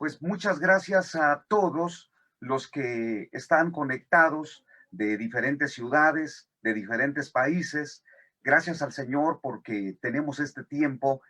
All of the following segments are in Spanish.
Pues muchas gracias a todos los que están conectados de diferentes ciudades, de diferentes países. Gracias al Señor porque tenemos este tiempo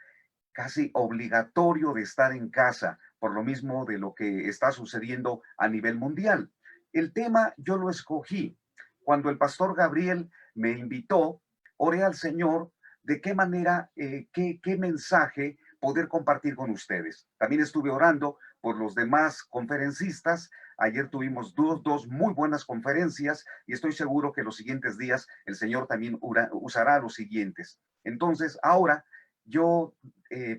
casi obligatorio de estar en casa, por lo mismo de lo que está sucediendo a nivel mundial. El tema yo lo escogí. Cuando el pastor Gabriel me invitó, oré al Señor de qué manera, qué mensaje poder compartir con ustedes. También estuve orando por los demás conferencistas. Ayer tuvimos dos muy buenas conferencias y estoy seguro que los siguientes días el Señor también usará los siguientes. Entonces, ahora yo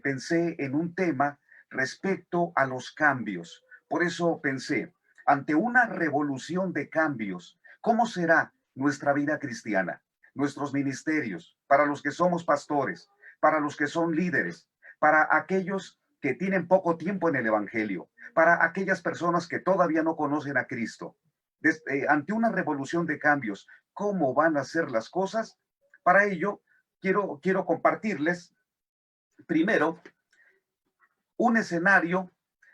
pensé en un tema respecto a los cambios. Por eso pensé, ante una revolución de cambios, ¿cómo será nuestra vida cristiana? Nuestros ministerios, para los que somos pastores, para los que son líderes, para aquellos que tienen poco tiempo en el Evangelio, para aquellas personas que todavía no conocen a Cristo. Ante una revolución de cambios, ¿cómo van a ser las cosas? Para ello, quiero compartirles primero un escenario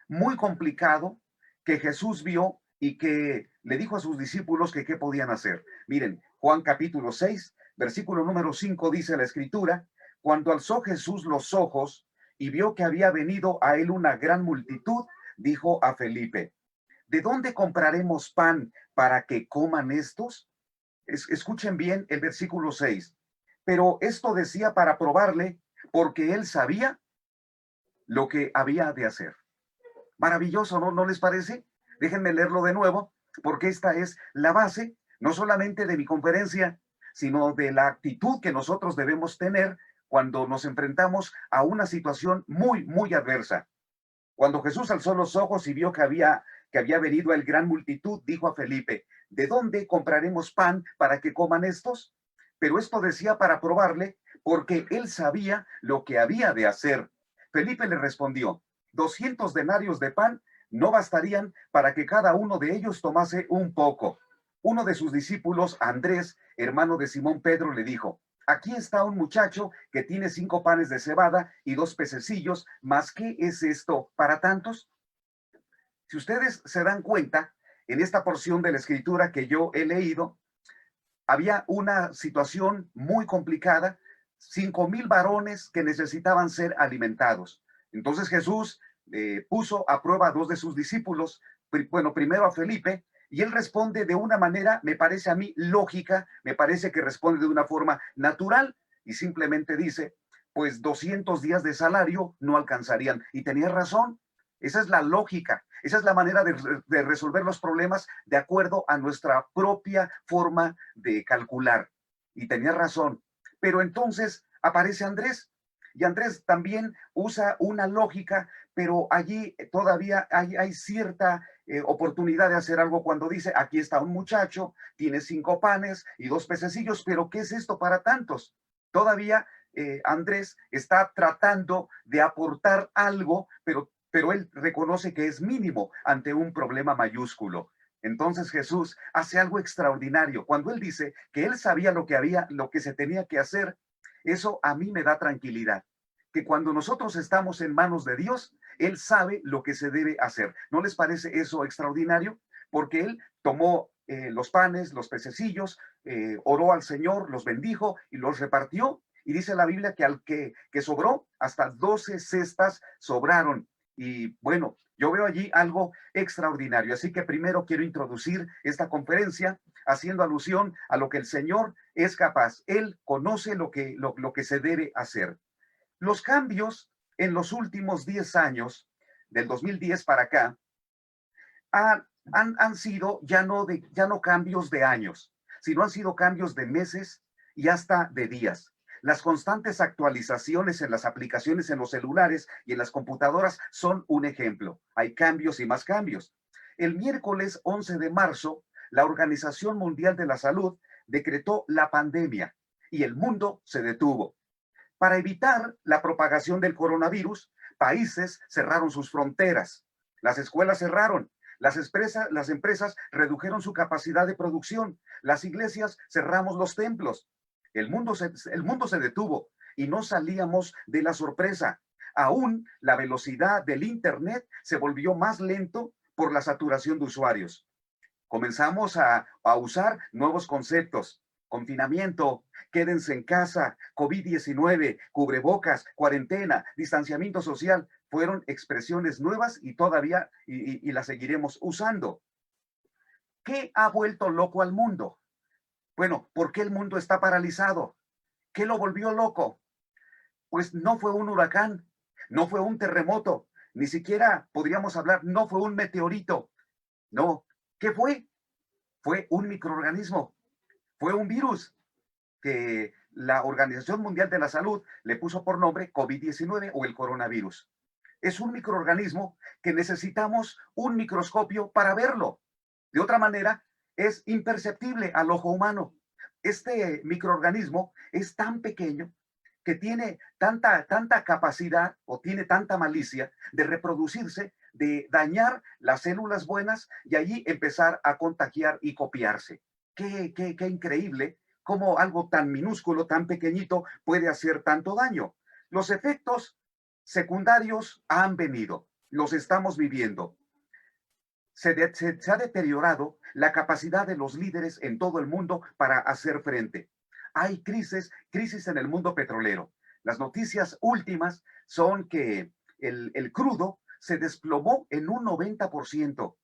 muy complicado que Jesús vio y que le dijo a sus discípulos que qué podían hacer. Miren, Juan capítulo 6, versículo número 5 dice la escritura: cuando alzó Jesús los ojos y vio que había venido a él una gran multitud, dijo a Felipe: ¿de dónde compraremos pan para que coman estos? Escuchen bien el versículo 6. Pero esto decía para probarle, porque él sabía lo que había de hacer. Maravilloso, ¿no? ¿No les parece? Déjenme leerlo de nuevo, porque esta es la base, no solamente de mi conferencia, sino de la actitud que nosotros debemos tener cuando nos enfrentamos a una situación muy adversa. Cuando Jesús alzó los ojos y vio que había venido el gran multitud, dijo a Felipe: ¿de dónde compraremos pan para que coman estos? Pero esto decía para probarle, porque él sabía lo que había de hacer. Felipe le respondió: 200 denarios de pan no bastarían para que cada uno de ellos tomase un poco. Uno de sus discípulos, Andrés, hermano de Simón Pedro, le dijo: aquí está un muchacho que tiene 5 panes de cebada y 2 pececillos, ¿mas qué es esto para tantos? Si ustedes se dan cuenta, en esta porción de la escritura que yo he leído, había una situación muy complicada, 5,000 varones que necesitaban ser alimentados. Entonces Jesús puso a prueba a 2 de sus discípulos, bueno, primero a Felipe, y él responde de una manera, me parece a mí, lógica, me parece que responde de una forma natural, y simplemente dice, pues 200 días de salario no alcanzarían. Y tenía razón, esa es la lógica, esa es la manera de resolver los problemas de acuerdo a nuestra propia forma de calcular. Y tenía razón. Pero entonces aparece Andrés, y Andrés también usa una lógica, pero allí todavía hay cierta oportunidad de hacer algo cuando dice: aquí está un muchacho, tiene 5 panes y 2 pececillos, pero ¿qué es esto para tantos? Todavía Andrés está tratando de aportar algo, pero él reconoce que es mínimo ante un problema mayúsculo. Entonces Jesús hace algo extraordinario. Cuando él dice que él sabía lo que se tenía que hacer, eso a mí me da tranquilidad. Que cuando nosotros estamos en manos de Dios, Él sabe lo que se debe hacer. ¿No les parece eso extraordinario? Porque Él tomó los panes, los pececillos, oró al Señor, los bendijo y los repartió. Y dice la Biblia que al que sobró, hasta 12 cestas sobraron. Y bueno, yo veo allí algo extraordinario. Así que primero quiero introducir esta conferencia haciendo alusión a lo que el Señor es capaz. Él conoce lo que se debe hacer. Los cambios en los últimos 10 años, del 2010 para acá, han sido ya no cambios de años, sino han sido cambios de meses y hasta de días. Las constantes actualizaciones en las aplicaciones en los celulares y en las computadoras son un ejemplo. Hay cambios y más cambios. El miércoles 11 de marzo, la Organización Mundial de la Salud decretó la pandemia y el mundo se detuvo. Para evitar la propagación del coronavirus, países cerraron sus fronteras, las escuelas cerraron, las empresas redujeron su capacidad de producción, las iglesias cerramos los templos. El mundo se detuvo y no salíamos de la sorpresa. Aún la velocidad del Internet se volvió más lento por la saturación de usuarios. Comenzamos a usar nuevos conceptos: confinamiento, quédense en casa, COVID-19, cubrebocas, cuarentena, distanciamiento social. Fueron expresiones nuevas y todavía y las seguiremos usando. ¿Qué ha vuelto loco al mundo? Bueno, ¿por qué el mundo está paralizado? ¿Qué lo volvió loco? Pues no fue un huracán, no fue un terremoto, ni siquiera podríamos hablar, no fue un meteorito. No, ¿qué fue? Fue un microorganismo, fue un virus que la Organización Mundial de la Salud le puso por nombre COVID-19 o el coronavirus. Es un microorganismo que necesitamos un microscopio para verlo. De otra manera, es imperceptible al ojo humano. Este microorganismo es tan pequeño que tiene tanta capacidad o tiene tanta malicia de reproducirse, de dañar las células buenas y allí empezar a contagiar y copiarse. Qué increíble cómo algo tan minúsculo, tan pequeñito puede hacer tanto daño. Los efectos secundarios han venido, los estamos viviendo. Se ha deteriorado la capacidad de los líderes en todo el mundo para hacer frente. Hay crisis en el mundo petrolero. Las noticias últimas son que el crudo se desplomó en un 90%.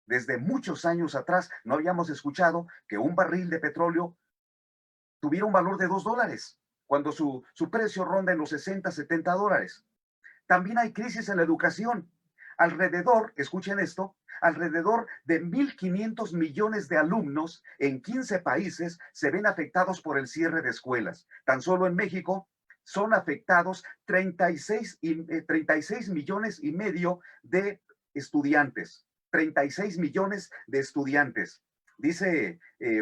Desde muchos años atrás no habíamos escuchado que un barril de petróleo tuviera un valor de $2, cuando su precio ronda en los 60, $70. También hay crisis en la educación. Alrededor, escuchen esto, alrededor de 1.500 millones de alumnos en 15 países se ven afectados por el cierre de escuelas. Tan solo en México son afectados 36 millones y medio de estudiantes. 36 millones de estudiantes. Dice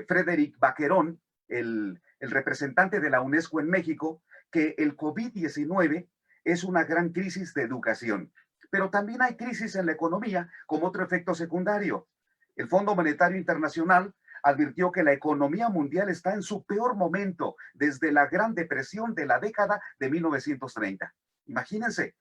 Frederic Baquerón, el representante de la UNESCO en México, que el COVID-19 es una gran crisis de educación. Pero también hay crisis en la economía como otro efecto secundario. El Fondo Monetario Internacional advirtió que la economía mundial está en su peor momento desde la Gran Depresión de la década de 1930. Imagínense,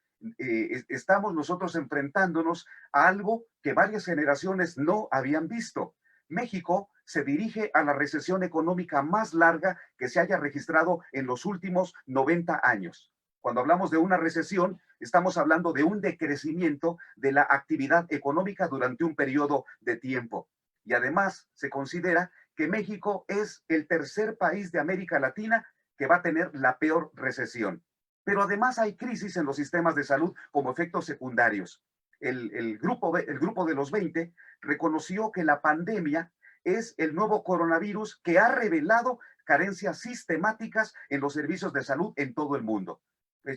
estamos nosotros enfrentándonos a algo que varias generaciones no habían visto. México se dirige a la recesión económica más larga que se haya registrado en los últimos 90 años. Cuando hablamos de una recesión, estamos hablando de un decrecimiento de la actividad económica durante un periodo de tiempo. Y además se considera que México es el tercer país de América Latina que va a tener la peor recesión. Pero además hay crisis en los sistemas de salud como efectos secundarios. El grupo de los 20 reconoció que la pandemia es el nuevo coronavirus que ha revelado carencias sistemáticas en los servicios de salud en todo el mundo.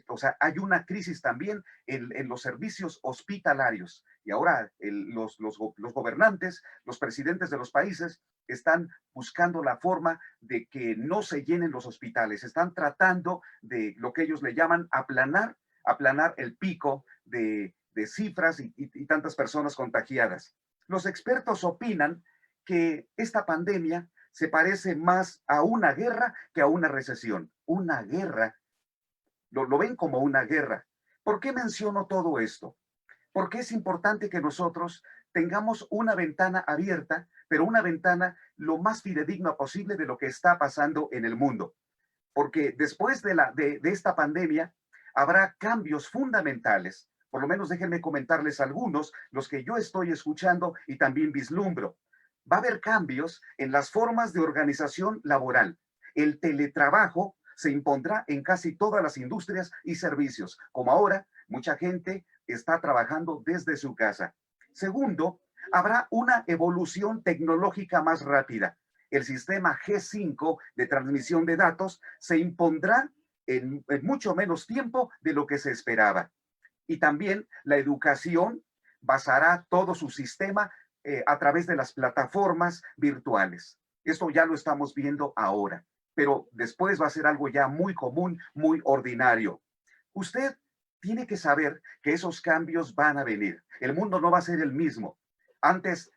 O sea, hay una crisis también en los servicios hospitalarios. Y ahora los gobernantes, los presidentes de los países están buscando la forma de que no se llenen los hospitales. Están tratando de lo que ellos le llaman aplanar el pico de cifras y tantas personas contagiadas. Los expertos opinan que esta pandemia se parece más a una guerra que a una recesión. Una guerra. Lo ven como una guerra. ¿Por qué menciono todo esto? Porque es importante que nosotros tengamos una ventana abierta, pero una ventana lo más fidedigna posible de lo que está pasando en el mundo. Porque después de esta pandemia habrá cambios fundamentales. Por lo menos déjenme comentarles algunos, los que yo estoy escuchando y también vislumbro. Va a haber cambios en las formas de organización laboral. El teletrabajo se impondrá en casi todas las industrias y servicios, como ahora mucha gente está trabajando desde su casa. Segundo, habrá una evolución tecnológica más rápida. El sistema G5 de transmisión de datos se impondrá en mucho menos tiempo de lo que se esperaba. Y también la educación basará todo su sistema a través de las plataformas virtuales. Esto ya lo estamos viendo ahora, pero después va a ser algo ya muy común, muy ordinario. Usted tiene que saber que esos cambios van a venir. El mundo no va a ser el mismo. Antes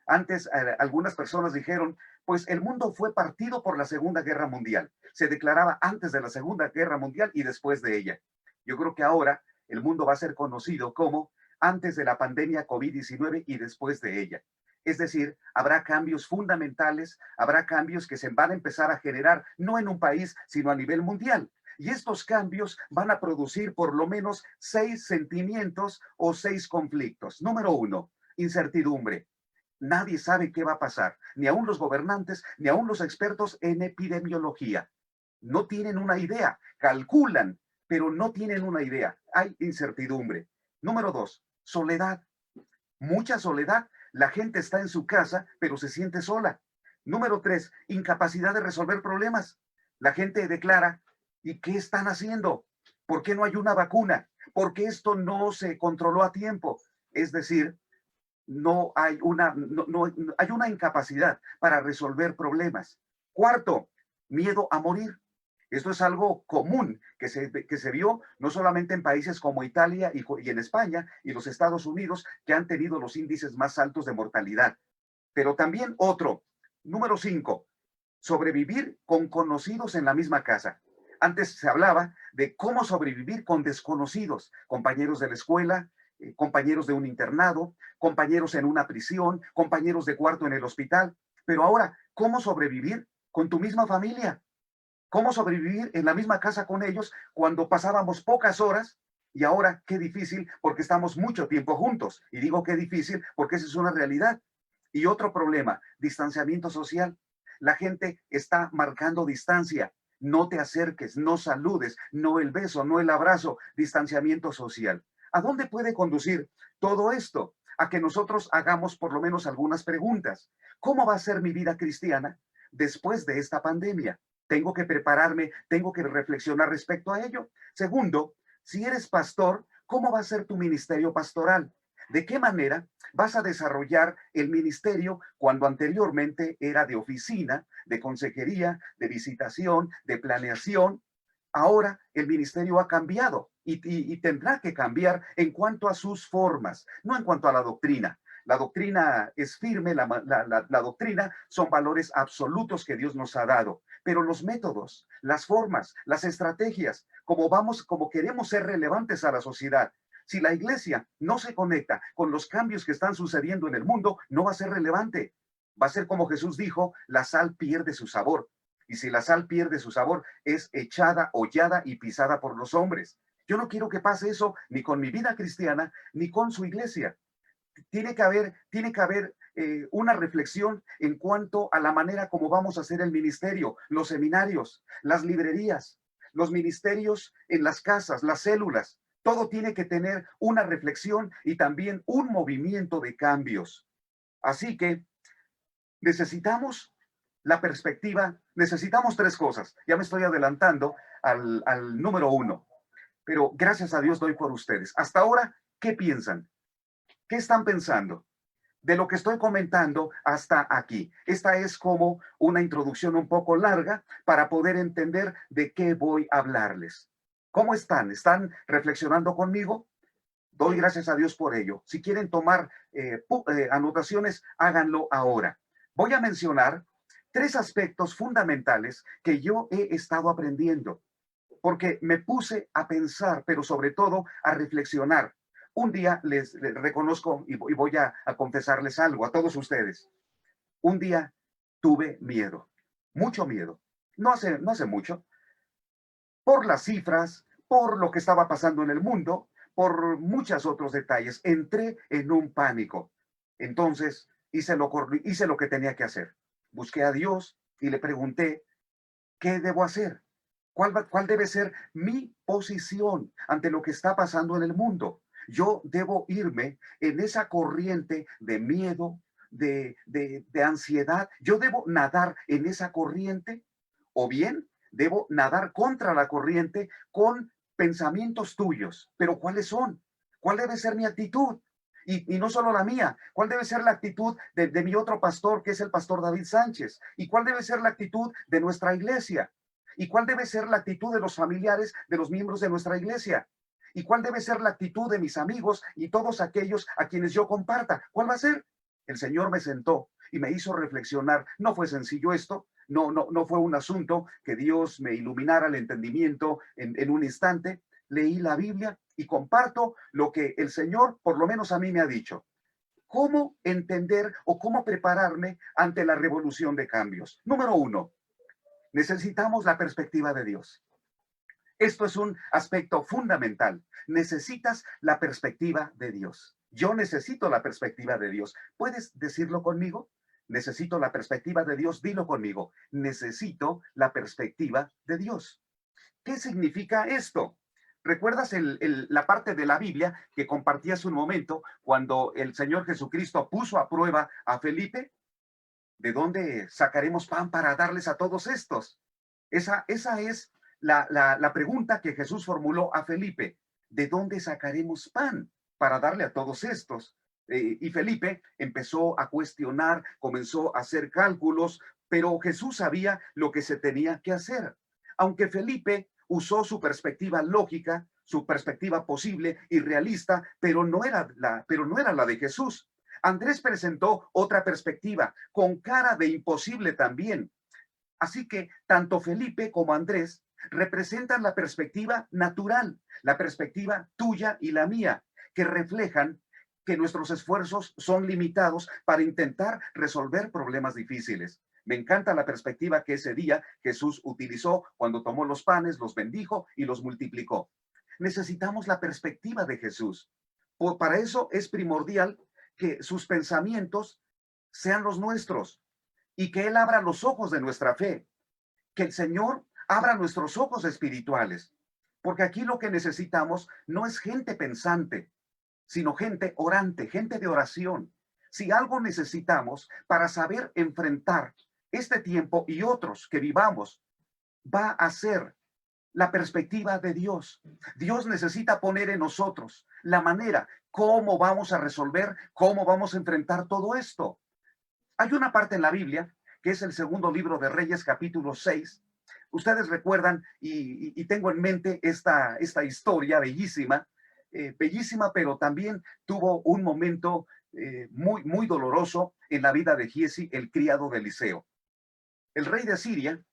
algunas personas dijeron, pues el mundo fue partido por la Segunda Guerra Mundial. Se declaraba antes de la Segunda Guerra Mundial y después de ella. Yo creo que ahora El mundo va a ser conocido como antes de la pandemia COVID-19 y después de ella. Es decir, habrá cambios fundamentales, habrá cambios que se van a empezar a generar, no en un país, sino a nivel mundial. Y estos cambios van a producir por lo menos 6 sentimientos o 6 conflictos. Número 1, incertidumbre. Nadie sabe qué va a pasar, ni aún los gobernantes, ni aún los expertos en epidemiología. No tienen una idea, calculan, pero no tienen una idea. Hay incertidumbre. Número 2, soledad. Mucha soledad. La gente está en su casa, pero se siente sola. Número 3, incapacidad de resolver problemas. La gente declara, ¿y qué están haciendo? ¿Por qué no hay una vacuna? ¿Por qué esto no se controló a tiempo? Es decir, no hay una incapacidad para resolver problemas. Cuarto, miedo a morir. Esto es algo común que se vio no solamente en países como Italia y en España y los Estados Unidos, que han tenido los índices más altos de mortalidad. Pero también otro, número 5, sobrevivir con conocidos en la misma casa. Antes se hablaba de cómo sobrevivir con desconocidos, compañeros de la escuela, compañeros de un internado, compañeros en una prisión, compañeros de cuarto en el hospital. Pero ahora, ¿cómo sobrevivir con tu misma familia? ¿Cómo sobrevivir en la misma casa con ellos cuando pasábamos pocas horas? Y ahora qué difícil porque estamos mucho tiempo juntos. Y digo qué difícil porque esa es una realidad. Y otro problema, distanciamiento social. La gente está marcando distancia. No te acerques, no saludes, no el beso, no el abrazo, distanciamiento social. ¿A dónde puede conducir todo esto? A que nosotros hagamos por lo menos algunas preguntas. ¿Cómo va a ser mi vida cristiana después de esta pandemia? Tengo que prepararme, tengo que reflexionar respecto a ello. Segundo, si eres pastor, ¿cómo va a ser tu ministerio pastoral? ¿De qué manera vas a desarrollar el ministerio cuando anteriormente era de oficina, de consejería, de visitación, de planeación? Ahora el ministerio ha cambiado y tendrá que cambiar en cuanto a sus formas, no en cuanto a la doctrina. La doctrina es firme, la doctrina son valores absolutos que Dios nos ha dado, pero los métodos, las formas, las estrategias, como queremos ser relevantes a la sociedad, si la iglesia no se conecta con los cambios que están sucediendo en el mundo, no va a ser relevante. Va a ser como Jesús dijo, la sal pierde su sabor. Y si la sal pierde su sabor, es echada, hollada y pisada por los hombres. Yo no quiero que pase eso ni con mi vida cristiana, ni con su iglesia. Tiene que haber una reflexión en cuanto a la manera como vamos a hacer el ministerio, los seminarios, las librerías, los ministerios en las casas, las células. Todo tiene que tener una reflexión y también un movimiento de cambios. Así que necesitamos la perspectiva, necesitamos 3 cosas. Ya me estoy adelantando al número 1, pero gracias a Dios doy por ustedes. Hasta ahora, ¿qué piensan? ¿Qué están pensando? De lo que estoy comentando hasta aquí. Esta es como una introducción un poco larga para poder entender de qué voy a hablarles. ¿Cómo están? ¿Están reflexionando conmigo? Doy gracias a Dios por ello. Si quieren tomar anotaciones, háganlo ahora. Voy a mencionar 3 aspectos fundamentales que yo he estado aprendiendo, porque me puse a pensar, pero sobre todo a reflexionar. Un día les reconozco y voy a confesarles algo a todos ustedes. Un día tuve miedo, mucho miedo. No hace mucho, por las cifras, por lo que estaba pasando en el mundo, por muchos otros detalles. Entré en un pánico. Entonces hice lo que tenía que hacer. Busqué a Dios y le pregunté, ¿qué debo hacer? ¿Cuál debe ser mi posición ante lo que está pasando en el mundo? Yo debo irme en esa corriente de miedo, de ansiedad. Yo debo nadar en esa corriente o bien debo nadar contra la corriente con pensamientos tuyos. Pero ¿cuáles son? ¿Cuál debe ser mi actitud? Y no solo la mía, ¿cuál debe ser la actitud de mi otro pastor, que es el pastor David Sánchez? ¿Y cuál debe ser la actitud de nuestra iglesia? ¿Y cuál debe ser la actitud de los familiares de los miembros de nuestra iglesia? ¿Y cuál debe ser la actitud de mis amigos y todos aquellos a quienes yo comparta? ¿Cuál va a ser? El Señor me sentó y me hizo reflexionar. No fue sencillo esto, no fue un asunto que Dios me iluminara el entendimiento en un instante, leí la Biblia y comparto lo que el Señor, por lo menos a mí, me ha dicho. ¿Cómo entender o cómo prepararme ante la revolución de cambios? Número uno, necesitamos la perspectiva de Dios. Esto es un aspecto fundamental. Necesitas la perspectiva de Dios. Yo necesito la perspectiva de Dios. ¿Puedes decirlo conmigo? Necesito la perspectiva de Dios. Dilo conmigo. Necesito la perspectiva de Dios. ¿Qué significa esto? ¿Recuerdas la parte de la Biblia que compartí hace un momento cuando el Señor Jesucristo puso a prueba a Felipe? ¿De dónde sacaremos pan para darles a todos estos? Esa es la pregunta que Jesús formuló a Felipe. ¿De dónde sacaremos pan para darle a todos estos? Y Felipe empezó a cuestionar, comenzó a hacer cálculos, pero Jesús sabía lo que se tenía que hacer. Aunque Felipe usó su perspectiva lógica, su perspectiva posible y realista, pero no era la de Jesús. Andrés presentó otra perspectiva, con cara de imposible también. Así que tanto Felipe como Andrés representan la perspectiva natural, la perspectiva tuya y la mía, que reflejan que nuestros esfuerzos son limitados para intentar resolver problemas difíciles. Me encanta la perspectiva que ese día Jesús utilizó cuando tomó los panes, los bendijo y los multiplicó. Necesitamos la perspectiva de Jesús. Para eso es primordial que sus pensamientos sean los nuestros y que Él abra los ojos de nuestra fe, que el Señor abra nuestros ojos espirituales, porque aquí lo que necesitamos no es gente pensante, sino gente orante, gente de oración. Si algo necesitamos para saber enfrentar este tiempo y otros que vivamos, va a ser la perspectiva de Dios. Dios necesita poner en nosotros la manera, cómo vamos a resolver, cómo vamos a enfrentar todo esto. Hay una parte en la Biblia, que es el segundo libro de Reyes, capítulo 6. Ustedes recuerdan, y tengo en mente esta historia bellísima, pero también tuvo un momento muy doloroso en la vida de Giezi, el criado de Eliseo. El rey de Siria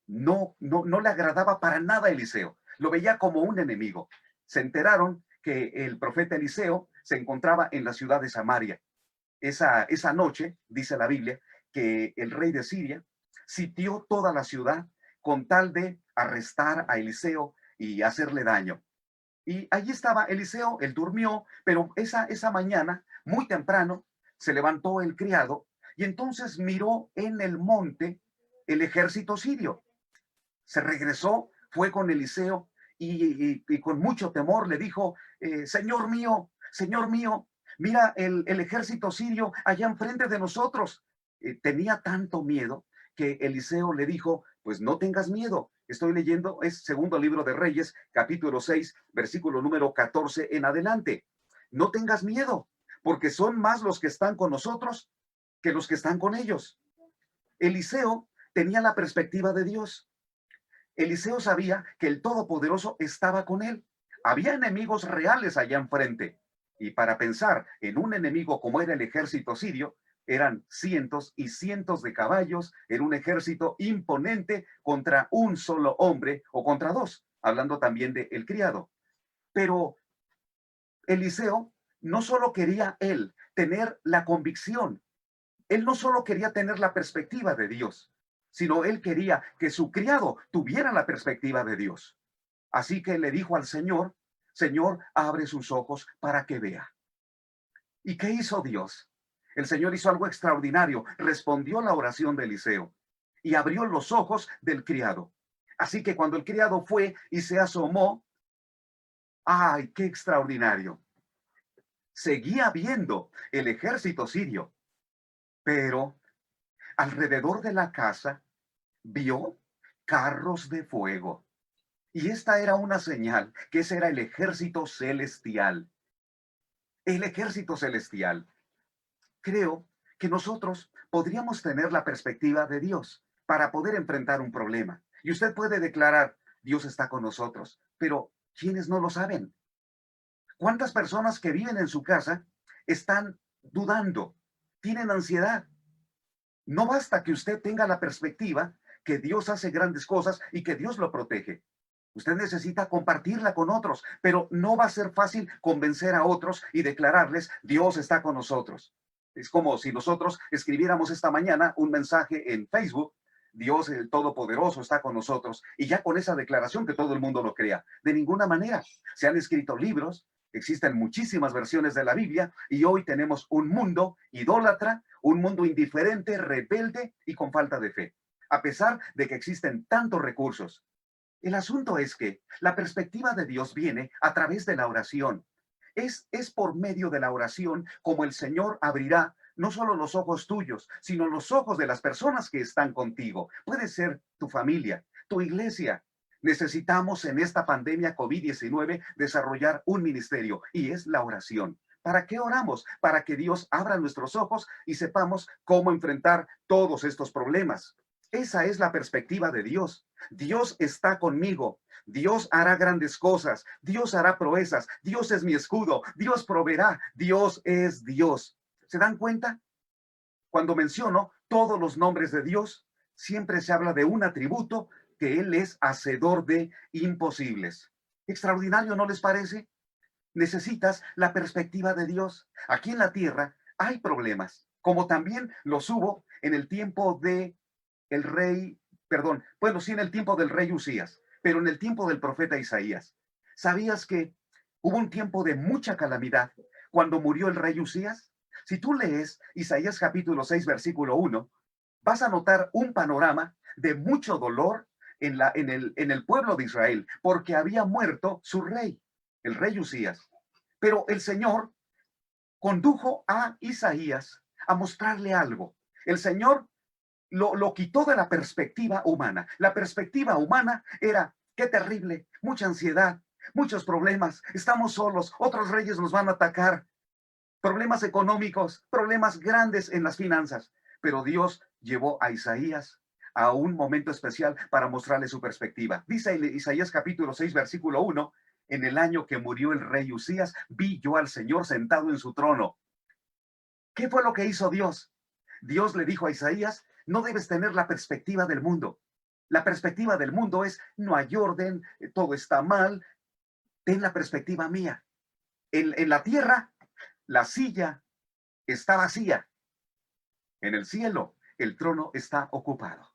no le agradaba para nada a Eliseo, lo veía como un enemigo. Se enteraron que el profeta Eliseo se encontraba en la ciudad de Samaria. Esa noche, dice la Biblia, que el rey de Siria sitió toda la ciudad con tal de arrestar a Eliseo y hacerle daño. Y allí estaba Eliseo, él durmió, pero esa mañana, muy temprano, se levantó el criado y entonces miró en el monte el ejército sirio. Se regresó, fue con Eliseo y con mucho temor le dijo, Señor mío, mira el ejército sirio allá enfrente de nosotros. Tenía tanto miedo que Eliseo le dijo, pues no tengas miedo. Estoy leyendo, es segundo libro de Reyes, capítulo 6, versículo número 14 en adelante. No tengas miedo, porque son más los que están con nosotros que los que están con ellos. Eliseo tenía la perspectiva de Dios. Eliseo sabía que el Todopoderoso estaba con él. Había enemigos reales allá enfrente. Y para pensar en un enemigo como era el ejército sirio, eran cientos y cientos de caballos, era un ejército imponente contra un solo hombre o contra dos, hablando también de el criado. Pero Eliseo no solo quería él tener la convicción, él no solo quería tener la perspectiva de Dios, sino él quería que su criado tuviera la perspectiva de Dios. Así que le dijo al Señor, Señor, abre sus ojos para que vea. ¿Y qué hizo Dios? El Señor hizo algo extraordinario, respondió la oración de Eliseo y abrió los ojos del criado. Así que cuando el criado fue y se asomó, ¡ay, qué extraordinario! Seguía viendo el ejército sirio, pero alrededor de la casa vio carros de fuego. Y esta era una señal que ese era el ejército celestial. El ejército celestial. Creo que nosotros podríamos tener la perspectiva de Dios para poder enfrentar un problema. Y usted puede declarar, Dios está con nosotros, pero ¿quiénes no lo saben? ¿Cuántas personas que viven en su casa están dudando, tienen ansiedad? No basta que usted tenga la perspectiva que Dios hace grandes cosas y que Dios lo protege. Usted necesita compartirla con otros, pero no va a ser fácil convencer a otros y declararles, Dios está con nosotros. Es como si nosotros escribiéramos esta mañana un mensaje en Facebook, Dios el Todopoderoso está con nosotros, y ya con esa declaración que todo el mundo lo crea. De ninguna manera. Se han escrito libros, existen muchísimas versiones de la Biblia, y hoy tenemos un mundo idólatra, un mundo indiferente, rebelde y con falta de fe. A pesar de que existen tantos recursos, el asunto es que la perspectiva de Dios viene a través de la oración. Es por medio de la oración como el Señor abrirá no solo los ojos tuyos, sino los ojos de las personas que están contigo. Puede ser tu familia, tu iglesia. Necesitamos en esta pandemia COVID-19 desarrollar un ministerio y es la oración. ¿Para qué oramos? Para que Dios abra nuestros ojos y sepamos cómo enfrentar todos estos problemas. Esa es la perspectiva de Dios. Dios está conmigo. Dios hará grandes cosas. Dios hará proezas. Dios es mi escudo. Dios proveerá. Dios es Dios. ¿Se dan cuenta? Cuando menciono todos los nombres de Dios, siempre se habla de un atributo que Él es hacedor de imposibles. ¿Extraordinario no les parece? Necesitas la perspectiva de Dios. Aquí en la tierra hay problemas, como también los hubo en el tiempo de el rey, perdón, bueno, sí en el tiempo del rey Usías, pero en el tiempo del profeta Isaías. ¿Sabías que hubo un tiempo de mucha calamidad cuando murió el rey Usías? Si tú lees Isaías capítulo 6, versículo 1, vas a notar un panorama de mucho dolor en el pueblo de Israel, porque había muerto su rey, el rey Usías. Pero el Señor condujo a Isaías a mostrarle algo. El Señor lo quitó de la perspectiva humana. La perspectiva humana era, qué terrible, mucha ansiedad, muchos problemas, estamos solos, otros reyes nos van a atacar, problemas económicos, problemas grandes en las finanzas. Pero Dios llevó a Isaías a un momento especial para mostrarle su perspectiva. Dice Isaías capítulo 6, versículo 1, en el año que murió el rey Usías, vi yo al Señor sentado en su trono. ¿Qué fue lo que hizo Dios? Dios le dijo a Isaías, no debes tener la perspectiva del mundo. La perspectiva del mundo es, no hay orden, todo está mal. Ten la perspectiva mía. En la tierra, la silla está vacía. En el cielo, el trono está ocupado.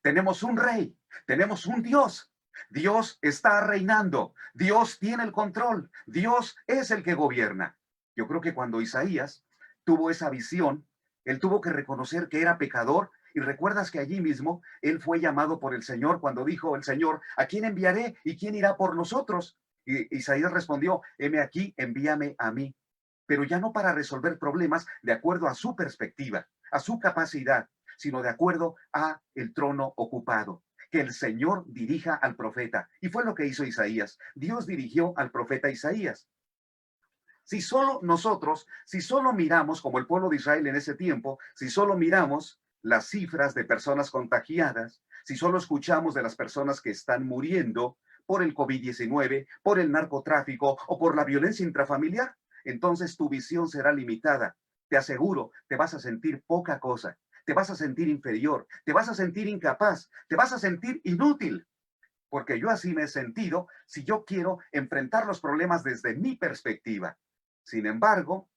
Tenemos un rey, tenemos un Dios. Dios está reinando. Dios tiene el control. Dios es el que gobierna. Yo creo que cuando Isaías tuvo esa visión, él tuvo que reconocer que era pecador. Y recuerdas que allí mismo él fue llamado por el Señor cuando dijo el Señor, ¿a quién enviaré y quién irá por nosotros? Y Isaías respondió, heme aquí, envíame a mí. Pero ya no para resolver problemas de acuerdo a su perspectiva, a su capacidad, sino de acuerdo a el trono ocupado. Que el Señor dirija al profeta. Y fue lo que hizo Isaías. Dios dirigió al profeta Isaías. Si solo nosotros, si solo miramos como el pueblo de Israel en ese tiempo, si solo miramos las cifras de personas contagiadas, si solo escuchamos de las personas que están muriendo por el COVID-19, por el narcotráfico o por la violencia intrafamiliar, entonces tu visión será limitada. Te aseguro, te vas a sentir poca cosa, te vas a sentir inferior, te vas a sentir incapaz, te vas a sentir inútil. Porque yo así me he sentido si yo quiero enfrentar los problemas desde mi perspectiva. Sin embargo,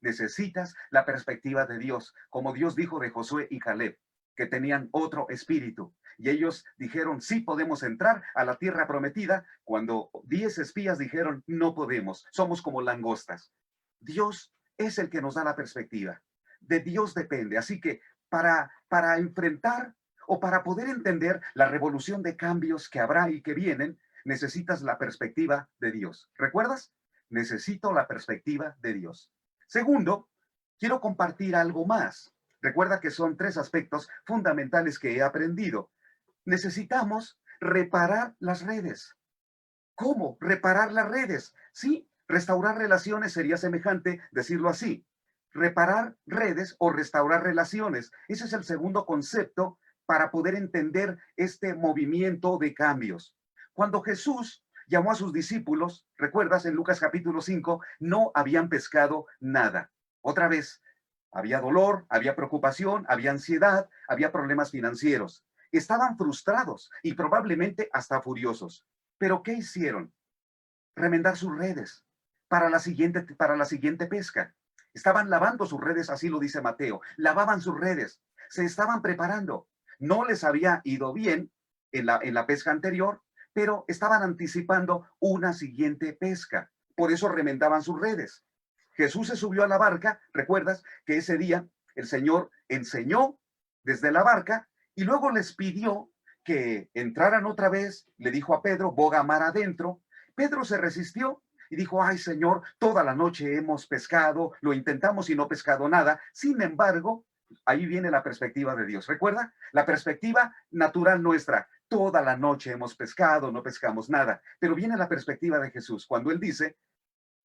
necesitas la perspectiva de Dios, como Dios dijo de Josué y Caleb, que tenían otro espíritu. Y ellos dijeron, sí podemos entrar a la tierra prometida, cuando 10 espías dijeron, no podemos, somos como langostas. Dios es el que nos da la perspectiva. De Dios depende. Así que para enfrentar o para poder entender la revolución de cambios que habrá y que vienen, necesitas la perspectiva de Dios. ¿Recuerdas? Necesito la perspectiva de Dios. Segundo, quiero compartir algo más. Recuerda que son 3 aspectos fundamentales que he aprendido. Necesitamos reparar las redes. ¿Cómo reparar las redes? Sí, restaurar relaciones sería semejante decirlo así. Reparar redes o restaurar relaciones. Ese es el segundo concepto para poder entender este movimiento de cambios. Cuando Jesús llamó a sus discípulos, recuerdas en Lucas capítulo 5, no habían pescado nada. Otra vez, había dolor, había preocupación, había ansiedad, había problemas financieros. Estaban frustrados y probablemente hasta furiosos. Pero ¿qué hicieron? Remendar sus redes para la siguiente pesca. Estaban lavando sus redes, así lo dice Mateo, lavaban sus redes, se estaban preparando. No les había ido bien en la pesca anterior, pero estaban anticipando una siguiente pesca. Por eso remendaban sus redes. Jesús se subió a la barca, recuerdas que ese día el Señor enseñó desde la barca y luego les pidió que entraran otra vez, le dijo a Pedro, boga mar adentro. Pedro se resistió y dijo, ay Señor, toda la noche hemos pescado, lo intentamos y no pescado nada. Sin embargo, ahí viene la perspectiva de Dios. ¿Recuerda? La perspectiva natural nuestra. Toda la noche hemos pescado, no pescamos nada. Pero viene la perspectiva de Jesús cuando Él dice,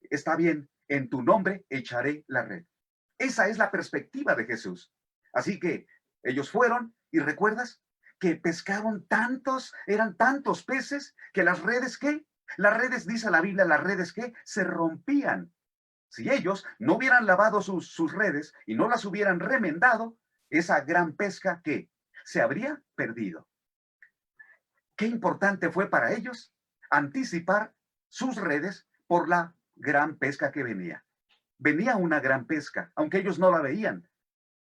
está bien, en tu nombre echaré la red. Esa es la perspectiva de Jesús. Así que ellos fueron y recuerdas que pescaron tantos, eran tantos peces que las redes, ¿qué? Las redes, dice la Biblia, las redes que se rompían. Si ellos no hubieran lavado sus redes y no las hubieran remendado, esa gran pesca que se habría perdido. Qué importante fue para ellos anticipar sus redes por la gran pesca que venía. Venía una gran pesca, aunque ellos no la veían,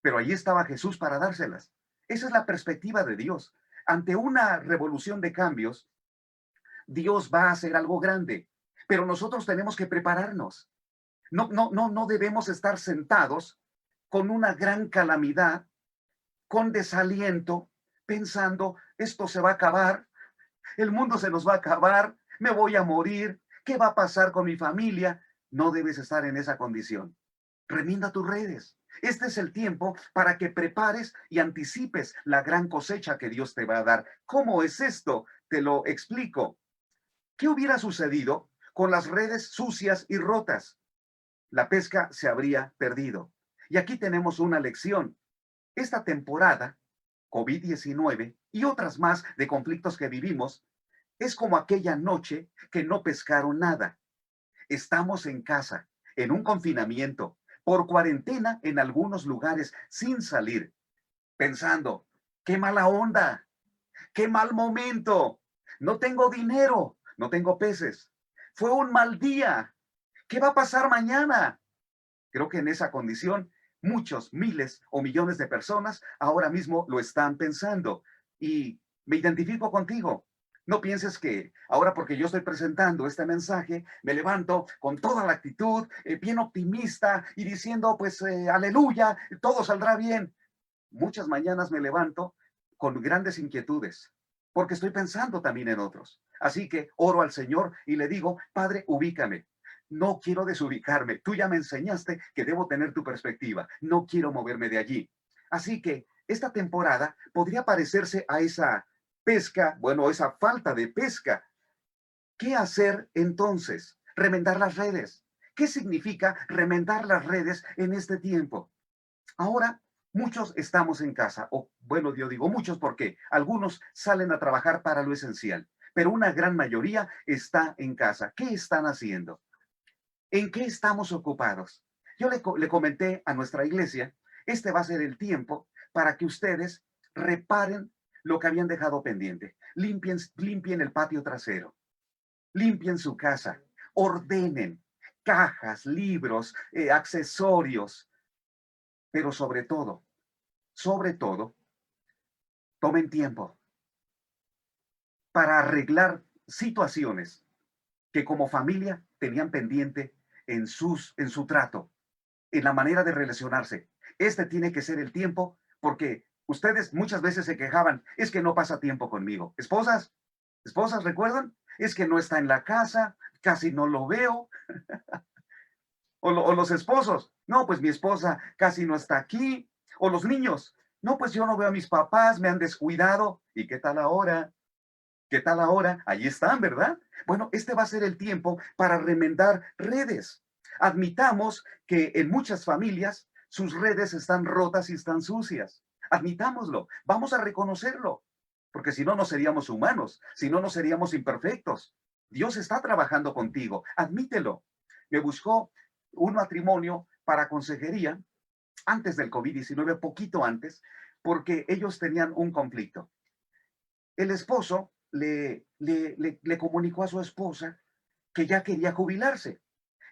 pero allí estaba Jesús para dárselas. Esa es la perspectiva de Dios. Ante una revolución de cambios, Dios va a hacer algo grande, pero nosotros tenemos que prepararnos. No debemos estar sentados con una gran calamidad, con desaliento, pensando, esto se va a acabar, el mundo se nos va a acabar, me voy a morir, ¿qué va a pasar con mi familia? No debes estar en esa condición. Remienda tus redes. Este es el tiempo para que prepares y anticipes la gran cosecha que Dios te va a dar. ¿Cómo es esto? Te lo explico. ¿Qué hubiera sucedido con las redes sucias y rotas? La pesca se habría perdido. Y aquí tenemos una lección. Esta temporada, COVID-19 y otras más de conflictos que vivimos, es como aquella noche que no pescaron nada. Estamos en casa, en un confinamiento, por cuarentena en algunos lugares, sin salir, pensando, qué mala onda, qué mal momento, no tengo dinero, no tengo peces, fue un mal día, ¿qué va a pasar mañana? Creo que en esa condición muchos, miles o millones de personas ahora mismo lo están pensando y me identifico contigo. No pienses que ahora porque yo estoy presentando este mensaje, me levanto con toda la actitud, bien optimista y diciendo, pues, aleluya, todo saldrá bien. Muchas mañanas me levanto con grandes inquietudes, porque estoy pensando también en otros. Así que oro al Señor y le digo, Padre, ubícame. No quiero desubicarme. Tú ya me enseñaste que debo tener tu perspectiva. No quiero moverme de allí. Así que esta temporada podría parecerse a esa pesca, bueno, esa falta de pesca. ¿Qué hacer entonces? Remendar las redes. ¿Qué significa remendar las redes en este tiempo? Ahora, muchos estamos en casa, o bueno, yo digo muchos porque algunos salen a trabajar para lo esencial, pero una gran mayoría está en casa. ¿Qué están haciendo? ¿En qué estamos ocupados? Yo le comenté a nuestra iglesia, este va a ser el tiempo para que ustedes reparen lo que habían dejado pendiente. Limpien el patio trasero, limpien su casa, ordenen cajas, libros, accesorios, pero sobre todo, tomen tiempo para arreglar situaciones que como familia tenían pendiente en su trato, en la manera de relacionarse. Este tiene que ser el tiempo porque ustedes muchas veces se quejaban, es que no pasa tiempo conmigo. Esposas, ¿recuerdan? Es que no está en la casa, casi no lo veo. O los esposos, no, pues mi esposa casi no está aquí. O los niños, no, pues yo no veo a mis papás, me han descuidado. ¿Y qué tal ahora? ¿Qué tal ahora? Allí están, ¿verdad? Bueno, este va a ser el tiempo para remendar redes. Admitamos que en muchas familias sus redes están rotas y están sucias. Admitámoslo, vamos a reconocerlo, porque si no, no seríamos humanos, si no, no seríamos imperfectos. Dios está trabajando contigo, admítelo. Me buscó un matrimonio para consejería antes del COVID-19, poquito antes, porque ellos tenían un conflicto. El esposo le comunicó a su esposa que ya quería jubilarse.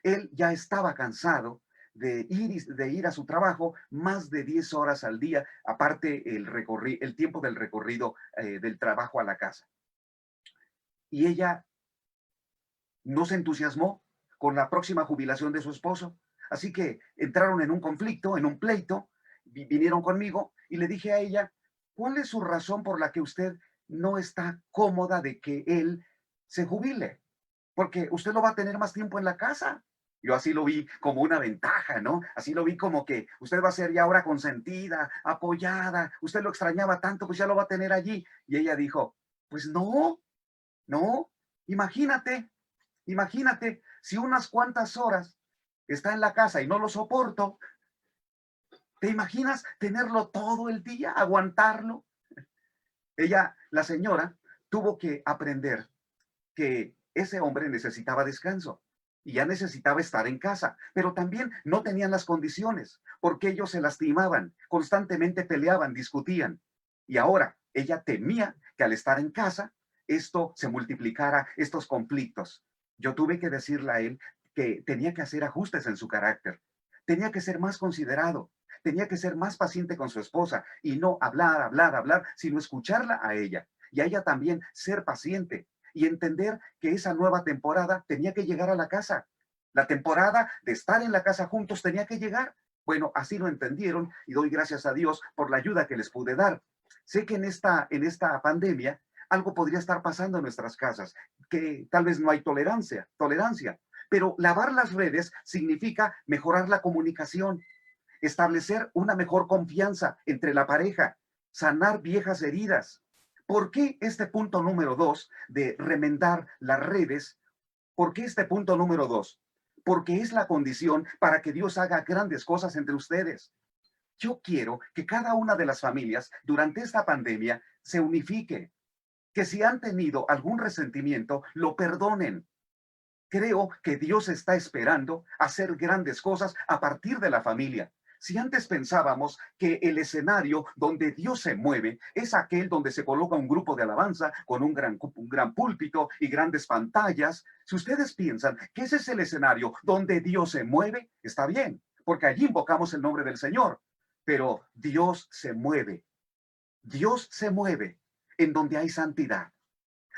Él ya estaba cansado de ir a su trabajo más de 10 horas al día, aparte el tiempo del recorrido del trabajo a la casa. Y ella no se entusiasmó con la próxima jubilación de su esposo, así que entraron en un conflicto, en un pleito, vinieron conmigo y le dije a ella, ¿cuál es su razón por la que usted no está cómoda de que él se jubile? Porque usted lo va a tener más tiempo en la casa. Yo así lo vi como una ventaja, ¿no? Así lo vi como que usted va a ser ya ahora consentida, apoyada, usted lo extrañaba tanto, pues ya lo va a tener allí. Y ella dijo, pues no, no, imagínate, imagínate, si unas cuantas horas está en la casa y no lo soporto, ¿te imaginas tenerlo todo el día, aguantarlo? Ella, la señora, tuvo que aprender que ese hombre necesitaba descanso y ya necesitaba estar en casa, pero también no tenían las condiciones porque ellos se lastimaban, constantemente peleaban, discutían. Y ahora ella temía que al estar en casa, esto se multiplicara, estos conflictos. Yo tuve que decirle a él que tenía que hacer ajustes en su carácter, tenía que ser más considerado, tenía que ser más paciente con su esposa y no hablar, hablar, hablar, sino escucharla a ella y a ella también ser paciente y entender que esa nueva temporada tenía que llegar a la casa. La temporada de estar en la casa juntos tenía que llegar. Bueno, así lo entendieron y doy gracias a Dios por la ayuda que les pude dar. Sé que en esta pandemia algo podría estar pasando en nuestras casas, que tal vez no hay tolerancia, pero lavar las redes significa mejorar la comunicación, establecer una mejor confianza entre la pareja, sanar viejas heridas. ¿Por qué este punto número 2 de remendar las redes? ¿Por qué este punto número 2? Porque es la condición para que Dios haga grandes cosas entre ustedes. Yo quiero que cada una de las familias durante esta pandemia se unifique, que si han tenido algún resentimiento, lo perdonen. Creo que Dios está esperando hacer grandes cosas a partir de la familia. Si antes pensábamos que el escenario donde Dios se mueve es aquel donde se coloca un grupo de alabanza con un gran púlpito y grandes pantallas, si ustedes piensan que ese es el escenario donde Dios se mueve, está bien, porque allí invocamos el nombre del Señor. Pero Dios se mueve en donde hay santidad.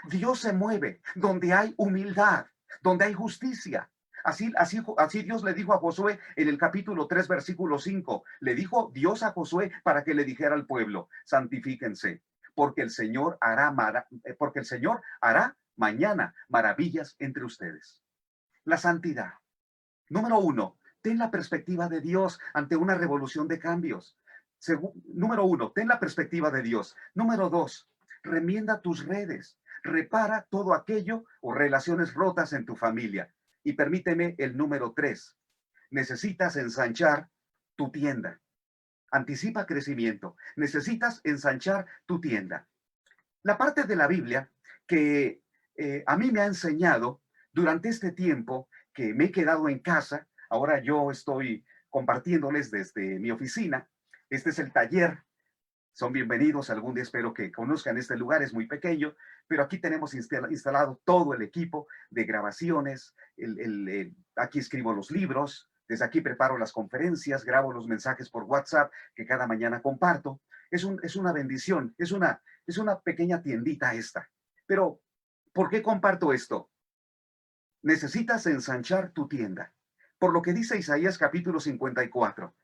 Dios se mueve donde hay humildad, donde hay justicia. Así Dios le dijo a Josué en el capítulo 3, versículo 5. Le dijo Dios a Josué para que le dijera al pueblo, santifíquense, porque el Señor hará mañana maravillas entre ustedes. La santidad. Número 1, ten la perspectiva de Dios ante una revolución de cambios. Número 1, ten la perspectiva de Dios. Número 2, remienda tus redes. Repara todo aquello o relaciones rotas en tu familia. Y permíteme el número 3, necesitas ensanchar tu tienda. Anticipa crecimiento. Necesitas ensanchar tu tienda. La parte de la Biblia que a mí me ha enseñado durante este tiempo que me he quedado en casa, ahora yo estoy compartiéndoles desde mi oficina, este es el taller, son bienvenidos, algún día espero que conozcan este lugar, es muy pequeño, pero aquí tenemos instalado todo el equipo de grabaciones, aquí escribo los libros, desde aquí preparo las conferencias, grabo los mensajes por WhatsApp que cada mañana comparto. Es una bendición, es una pequeña tiendita esta. Pero, ¿por qué comparto esto? Necesitas ensanchar tu tienda. Por lo que dice Isaías capítulo 54,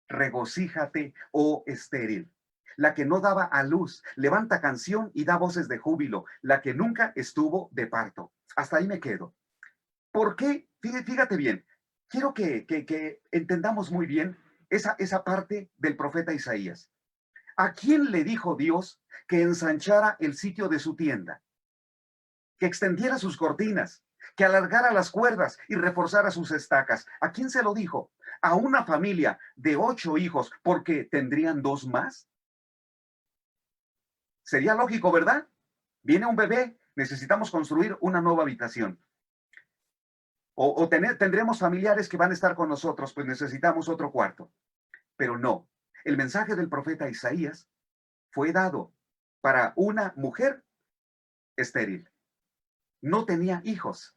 regocíjate, oh estéril, la que no daba a luz, levanta canción y da voces de júbilo, la que nunca estuvo de parto. Hasta ahí me quedo. ¿Por qué? Fíjate bien, quiero que entendamos muy bien esa parte del profeta Isaías. ¿A quién le dijo Dios que ensanchara el sitio de su tienda? Que extendiera sus cortinas, que alargara las cuerdas y reforzara sus estacas. ¿A quién se lo dijo? ¿A una familia de 8 hijos porque tendrían 2 más? Sería lógico, ¿verdad? Viene un bebé, necesitamos construir una nueva habitación. Tendremos familiares que van a estar con nosotros, pues necesitamos otro cuarto. Pero no, el mensaje del profeta Isaías fue dado para una mujer estéril. No tenía hijos.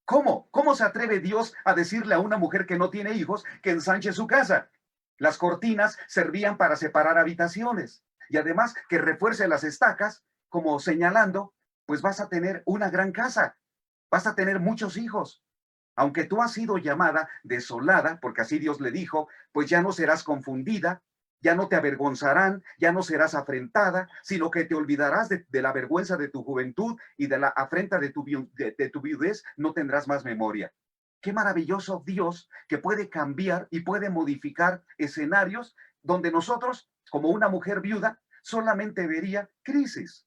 ¿Cómo? ¿Cómo se atreve Dios a decirle a una mujer que no tiene hijos que ensanche su casa? Las cortinas servían para separar habitaciones y además que refuerce las estacas, como señalando, pues vas a tener una gran casa, vas a tener muchos hijos. Aunque tú has sido llamada desolada, porque así Dios le dijo, pues ya no serás confundida, ya no te avergonzarán, ya no serás afrentada, sino que te olvidarás de la vergüenza de tu juventud y de la afrenta de tu viudez, no tendrás más memoria. Qué maravilloso Dios que puede cambiar y puede modificar escenarios donde nosotros, como una mujer viuda, solamente vería crisis,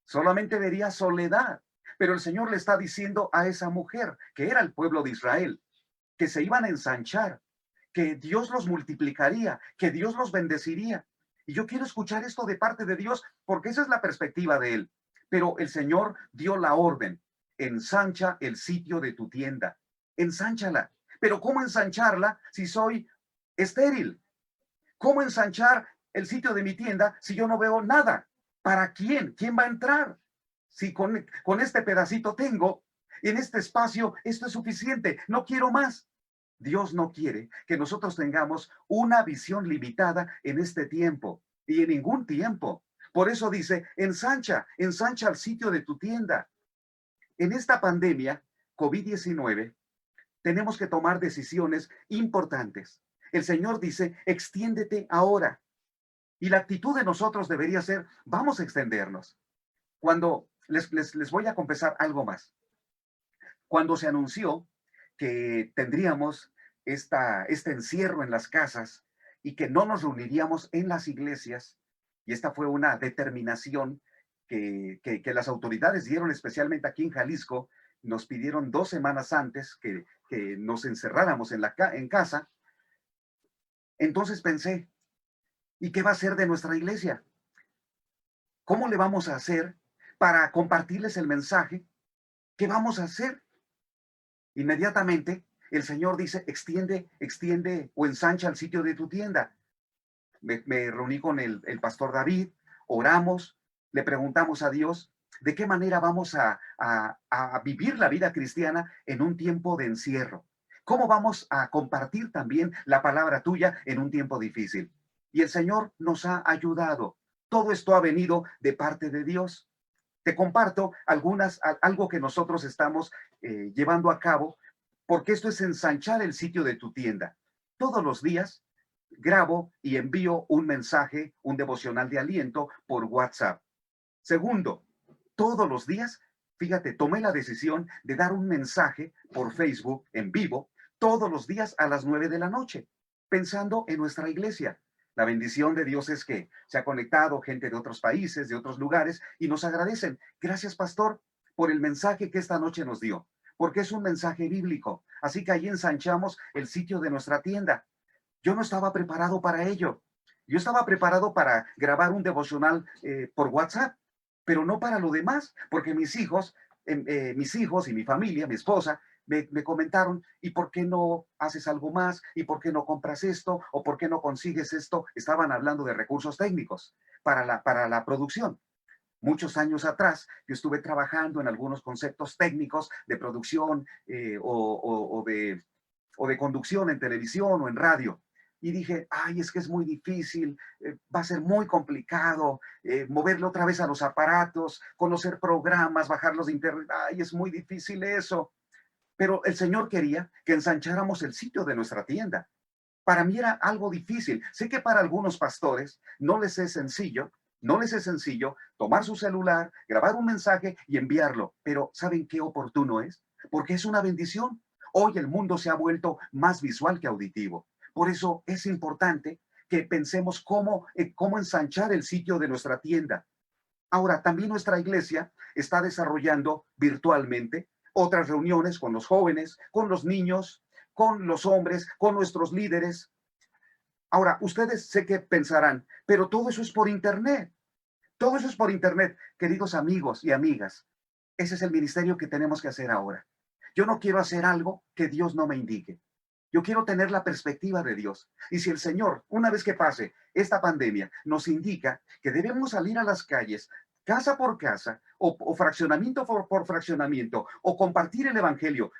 solamente vería soledad. Pero el Señor le está diciendo a esa mujer, que era el pueblo de Israel, que se iban a ensanchar, que Dios los multiplicaría, que Dios los bendeciría. Y yo quiero escuchar esto de parte de Dios porque esa es la perspectiva de Él. Pero el Señor dio la orden, ensancha el sitio de tu tienda, ensánchala. Pero ¿cómo ensancharla si soy estéril? ¿Cómo ensanchar el sitio de mi tienda si yo no veo nada? ¿Para quién? ¿Quién va a entrar? Si con este pedacito tengo, en este espacio, esto es suficiente, no quiero más. Dios no quiere que nosotros tengamos una visión limitada en este tiempo y en ningún tiempo. Por eso dice, ensancha, ensancha el sitio de tu tienda. En esta pandemia, COVID-19, tenemos que tomar decisiones importantes. El Señor dice, extiéndete ahora. Y la actitud de nosotros debería ser, vamos a extendernos. Cuando les voy a confesar algo más. Cuando se anunció que tendríamos este encierro en las casas y que no nos reuniríamos en las iglesias, y esta fue una determinación que las autoridades dieron, especialmente aquí en Jalisco, nos pidieron 2 semanas antes que nos encerráramos en casa. Entonces pensé, ¿y qué va a ser de nuestra iglesia? ¿Cómo le vamos a hacer para compartirles el mensaje? ¿Qué vamos a hacer? Inmediatamente el Señor dice, extiende, extiende o ensancha el sitio de tu tienda. Me reuní con el pastor David, oramos, le preguntamos a Dios de qué manera vamos a vivir la vida cristiana en un tiempo de encierro. ¿Cómo vamos a compartir también la palabra tuya en un tiempo difícil? Y el Señor nos ha ayudado. Todo esto ha venido de parte de Dios. Te comparto algo que nosotros estamos llevando a cabo, porque esto es ensanchar el sitio de tu tienda. Todos los días grabo y envío un mensaje, un devocional de aliento por WhatsApp. Segundo, todos los días, fíjate, tomé la decisión de dar un mensaje por Facebook en vivo todos los días a las 9 de la noche, pensando en nuestra iglesia. La bendición de Dios es que se ha conectado gente de otros países, de otros lugares, y nos agradecen. Gracias, pastor, por el mensaje que esta noche nos dio, porque es un mensaje bíblico. Así que ahí ensanchamos el sitio de nuestra tienda. Yo no estaba preparado para ello. Yo estaba preparado para grabar un devocional por WhatsApp, pero no para lo demás, porque mis hijos y mi familia, mi esposa, me comentaron, ¿y por qué no haces algo más? ¿Y por qué no compras esto? ¿O por qué no consigues esto? Estaban hablando de recursos técnicos para la producción. Muchos años atrás, yo estuve trabajando en algunos conceptos técnicos de producción o de conducción en televisión o en radio. Y dije, ay, es que es muy difícil, va a ser muy complicado moverle otra vez a los aparatos, conocer programas, bajarlos de internet, ay, es muy difícil eso. Pero el Señor quería que ensancháramos el sitio de nuestra tienda. Para mí era algo difícil. Sé que para algunos pastores no les es sencillo tomar su celular, grabar un mensaje y enviarlo. Pero ¿saben qué oportuno es? Porque es una bendición. Hoy el mundo se ha vuelto más visual que auditivo. Por eso es importante que pensemos cómo ensanchar el sitio de nuestra tienda. Ahora, también nuestra iglesia está desarrollando virtualmente otras reuniones con los jóvenes, con los niños, con los hombres, con nuestros líderes. Ahora, ustedes sé que pensarán, pero todo eso es por internet. Todo eso es por internet, queridos amigos y amigas. Ese es el ministerio que tenemos que hacer ahora. Yo no quiero hacer algo que Dios no me indique. Yo quiero tener la perspectiva de Dios. Y si el Señor, una vez que pase esta pandemia, nos indica que debemos salir a las calles casa por casa, o fraccionamiento por fraccionamiento, o compartir el evangelio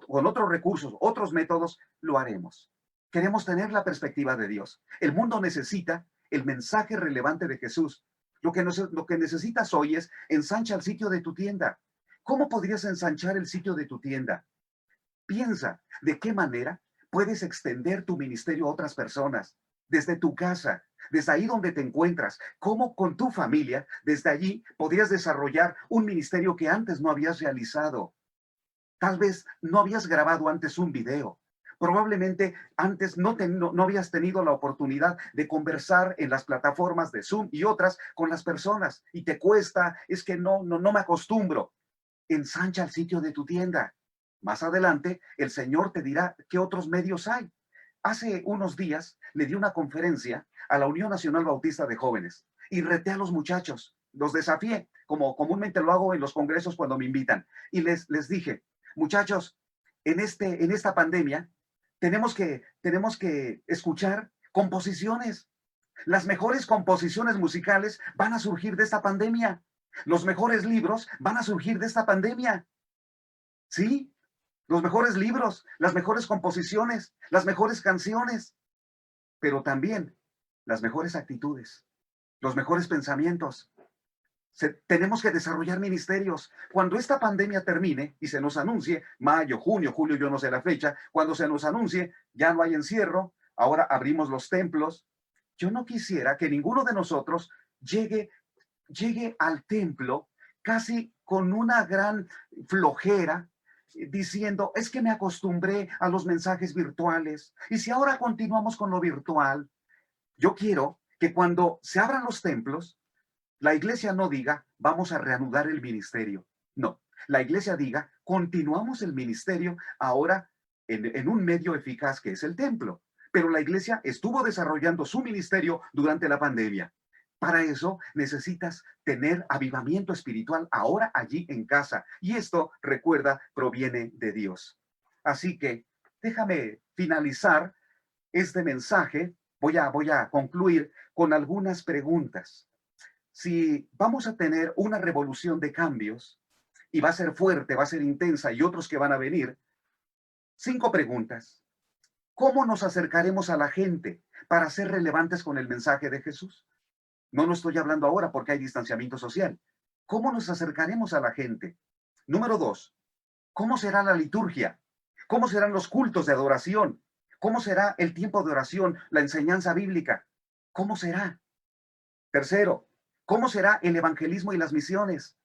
con otros recursos, otros métodos, lo haremos. Queremos tener la perspectiva de Dios. El mundo necesita el mensaje relevante de Jesús. Lo que necesitas hoy es ensancha el sitio de tu tienda. ¿Cómo podrías ensanchar el sitio de tu tienda? Piensa de qué manera puedes extender tu ministerio a otras personas, desde tu casa, desde ahí donde te encuentras, cómo con tu familia, desde allí podrías desarrollar un ministerio que antes no habías realizado. Tal vez no habías grabado antes un video. Probablemente antes no habías tenido la oportunidad de conversar en las plataformas de Zoom y otras con las personas y te cuesta, es que no me acostumbro. Ensancha el sitio de tu tienda. Más adelante, el Señor te dirá qué otros medios hay. Hace unos días le di una conferencia a la Unión Nacional Bautista de Jóvenes y reté a los muchachos, los desafié, como comúnmente lo hago en los congresos cuando me invitan, y les dije, muchachos, en esta pandemia tenemos que escuchar composiciones. Las mejores composiciones musicales van a surgir de esta pandemia. Los mejores libros van a surgir de esta pandemia. ¿Sí? Los mejores libros, las mejores composiciones, las mejores canciones, pero también las mejores actitudes, los mejores pensamientos. Tenemos que desarrollar ministerios. Cuando esta pandemia termine y se nos anuncie, mayo, junio, julio, yo no sé la fecha, cuando se nos anuncie, ya no hay encierro, ahora abrimos los templos. Yo no quisiera que ninguno de nosotros llegue al templo casi con una gran flojera, diciendo, es que me acostumbré a los mensajes virtuales. Y si ahora continuamos con lo virtual, yo quiero que cuando se abran los templos, la iglesia no diga, vamos a reanudar el ministerio. No, la iglesia diga, continuamos el ministerio ahora en un medio eficaz que es el templo. Pero la iglesia estuvo desarrollando su ministerio durante la pandemia. Para eso necesitas tener avivamiento espiritual ahora allí en casa. Y esto, recuerda, proviene de Dios. Así que déjame finalizar este mensaje. Voy a concluir con algunas preguntas. Si vamos a tener una revolución de cambios y va a ser fuerte, va a ser intensa y otros que van a venir, 5 preguntas. ¿Cómo nos acercaremos a la gente para ser relevantes con el mensaje de Jesús? No lo estoy hablando ahora porque hay distanciamiento social. ¿Cómo nos acercaremos a la gente? Número 2, ¿cómo será la liturgia? ¿Cómo serán los cultos de adoración? ¿Cómo será el tiempo de oración, la enseñanza bíblica? ¿Cómo será? Tercero, ¿cómo será el evangelismo y las misiones?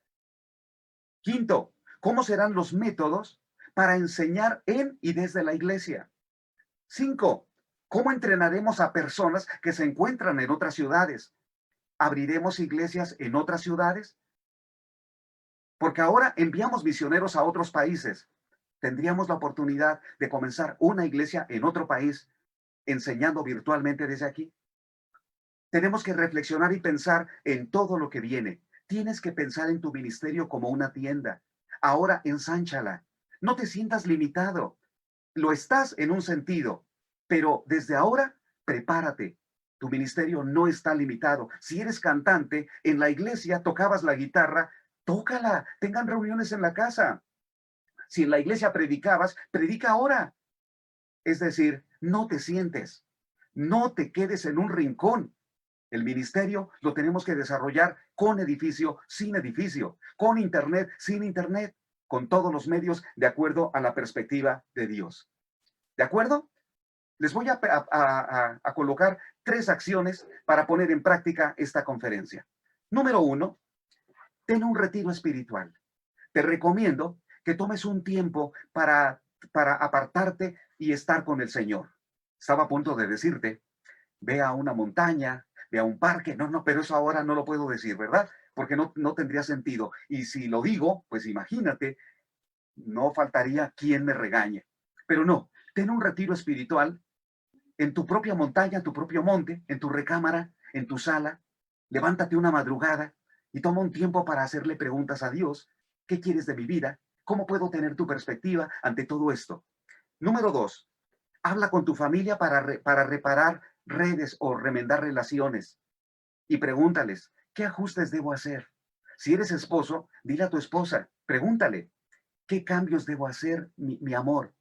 Quinto, ¿cómo serán los métodos para enseñar en y desde la iglesia? 5, ¿cómo entrenaremos a personas que se encuentran en otras ciudades? ¿Abriremos iglesias en otras ciudades? Porque ahora enviamos misioneros a otros países. Tendríamos la oportunidad de comenzar una iglesia en otro país, enseñando virtualmente desde aquí. Tenemos que reflexionar y pensar en todo lo que viene. Tienes que pensar en tu ministerio como una tienda. Ahora ensánchala. No te sientas limitado. Lo estás en un sentido, pero desde ahora prepárate. Tu ministerio no está limitado. Si eres cantante, en la iglesia tocabas la guitarra, tócala. Tengan reuniones en la casa. Si en la iglesia predicabas, predica ahora. Es decir, no te sientes. No te quedes en un rincón. El ministerio lo tenemos que desarrollar con edificio, sin edificio, con internet, sin internet, con todos los medios de acuerdo a la perspectiva de Dios. ¿De acuerdo? Les voy a colocar 3 acciones para poner en práctica esta conferencia. Número 1, ten un retiro espiritual. Te recomiendo que tomes un tiempo para apartarte y estar con el Señor. Estaba a punto de decirte, ve a una montaña, ve a un parque. No, pero eso ahora no lo puedo decir, ¿verdad? Porque no tendría sentido. Y si lo digo, pues imagínate, no faltaría quien me regañe. Pero no, ten un retiro espiritual en tu propia montaña, tu propio monte, en tu recámara, en tu sala. Levántate una madrugada y toma un tiempo para hacerle preguntas a Dios. ¿Qué quieres de mi vida? ¿Cómo puedo tener tu perspectiva ante todo esto? Número 2, habla con tu familia para reparar redes o remendar relaciones y pregúntales, ¿qué ajustes debo hacer? Si eres esposo, dile a tu esposa, pregúntale, ¿qué cambios debo hacer, mi amor?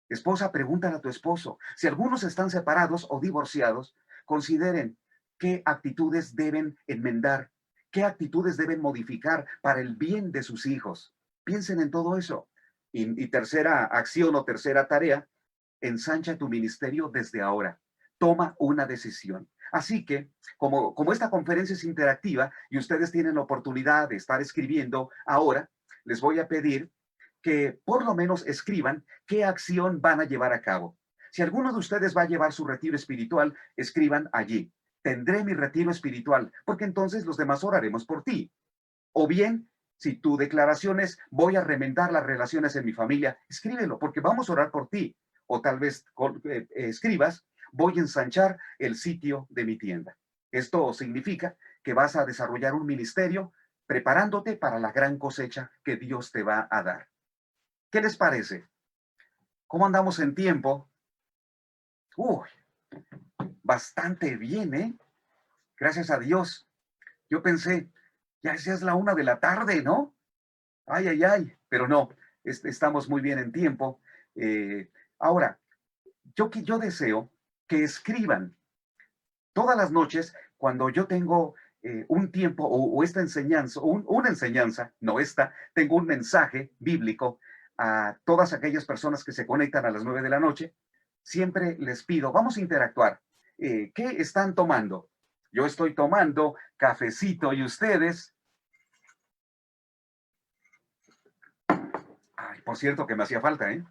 Esposa, pregúntale a tu esposo. Si algunos están separados o divorciados, consideren qué actitudes deben enmendar, qué actitudes deben modificar para el bien de sus hijos. Piensen en todo eso. Y tercera acción o tercera tarea, ensancha tu ministerio desde ahora. Toma una decisión. Así que, como esta conferencia es interactiva y ustedes tienen la oportunidad de estar escribiendo ahora, les voy a pedir que por lo menos escriban qué acción van a llevar a cabo. Si alguno de ustedes va a llevar su retiro espiritual, escriban allí. Tendré mi retiro espiritual, porque entonces los demás oraremos por ti. O bien, si tu declaración es voy a remendar las relaciones en mi familia, escríbelo, porque vamos a orar por ti. O tal vez escribas voy a ensanchar el sitio de mi tienda. Esto significa que vas a desarrollar un ministerio preparándote para la gran cosecha que Dios te va a dar. ¿Qué les parece? ¿Cómo andamos en tiempo? Uy, bastante bien, ¿eh? Gracias a Dios. Yo pensé, ya es la 1 de la tarde, ¿no? Ay, ay, ay, pero no, estamos muy bien en tiempo. Ahora, yo deseo que escriban todas las noches cuando yo tengo un tiempo o esta enseñanza, una enseñanza, no esta, tengo un mensaje bíblico a todas aquellas personas que se conectan a las 9 de la noche, siempre les pido, vamos a interactuar. ¿Qué están tomando? Yo estoy tomando cafecito y ustedes. Ay, por cierto que me hacía falta, ¿eh?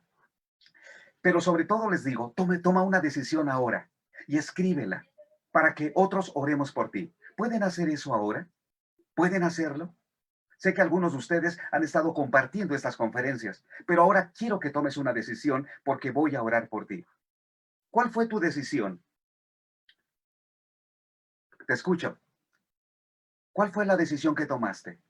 Pero sobre todo les digo, toma una decisión ahora y escríbela para que otros oremos por ti. ¿Pueden hacer eso ahora? ¿Pueden hacerlo? Sé que algunos de ustedes han estado compartiendo estas conferencias, pero ahora quiero que tomes una decisión porque voy a orar por ti. ¿Cuál fue tu decisión? Te escucho. ¿Cuál fue la decisión que tomaste?